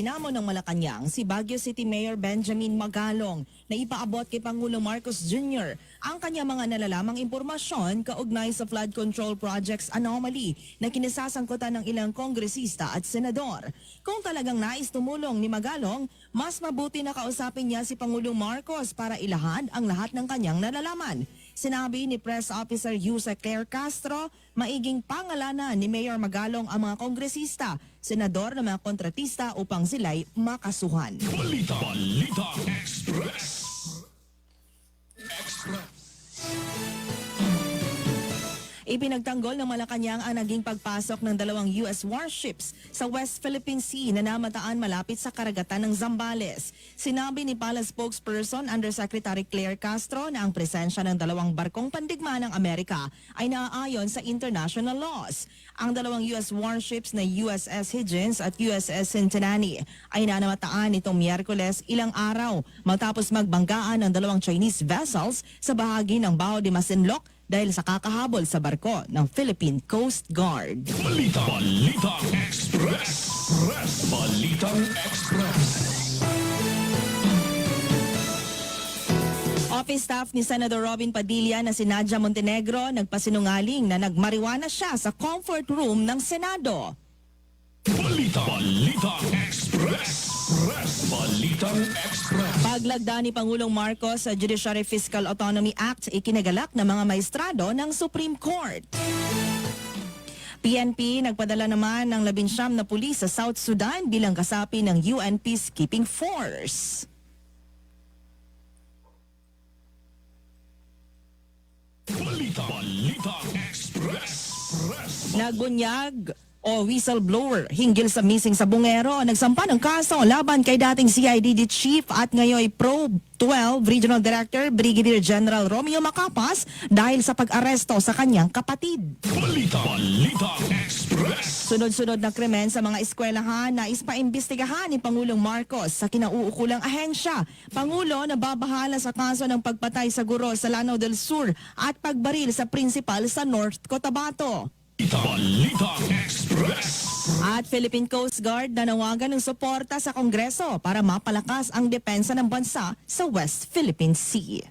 Hinamon ng Malacanang si Baguio City Mayor Benjamin Magalong na ipaabot kay Pangulong Marcos Jr. ang kanya mga nalalamang impormasyon kaugnay sa flood control projects anomaly na kinasasangkutan ng ilang kongresista at senador. Kung talagang nais tumulong ni Magalong, mas mabuti na kausapin niya si Pangulong Marcos para ilahad ang lahat ng kanyang nalalaman. Sinabi ni Press Officer Yusek Claire Castro, maiging pangalanan ni Mayor Magalong ang mga kongresista, senador na mga kontratista upang sila'y makasuhan. Balita Express. Ipinagtanggol ng Malacanang ang naging pagpasok ng dalawang US warships sa West Philippine Sea na namataan malapit sa karagatan ng Zambales. Sinabi ni Palace spokesperson Undersecretary Claire Castro na ang presensya ng dalawang barkong pandigma ng Amerika ay naaayon sa international laws. Ang dalawang US warships na USS Higgins at USS Centenary ay nanamataan nitong Miyerkules ilang araw matapos magbanggaan ng dalawang Chinese vessels sa bahagi ng Bao de Masinloc dahil sa kakahabol sa barko ng Philippine Coast Guard. Balita Express. Balitang Express. Office staff ni Senator Robin Padilla na si Nadia Montenegro nagpasinungaling na nagmariwana siya sa comfort room ng Senado. Balita Express. Balitang Express. Paglagda ni Pangulong Marcos sa Judiciary Fiscal Autonomy Act, ikinagalak ng mga maestrado ng Supreme Court. PNP nagpadala naman ng 19 na pulis sa South Sudan bilang kasapi ng UN Peacekeeping Force. Balita Express. Nagbunyag o whistleblower hinggil sa missing sa Bungero, nagsampa ng kaso laban kay dating CIDD Chief at ngayon Probe 12 Regional Director Brigadier General Romeo Macapas dahil sa pag-aresto sa kanyang kapatid. Balita Express. Sunod-sunod na krimen sa mga eskwelahan na ispaimbestigahan ni Pangulong Marcos sa kinauukulang ahensya. Pangulo na babahala sa kaso ng pagpatay sa guro sa Lanao del Sur at pagbaril sa principal sa North Cotabato. Balita Express. At Philippine Coast Guard nanawagan ng suporta sa Kongreso para mapalakas ang depensa ng bansa sa West Philippine Sea.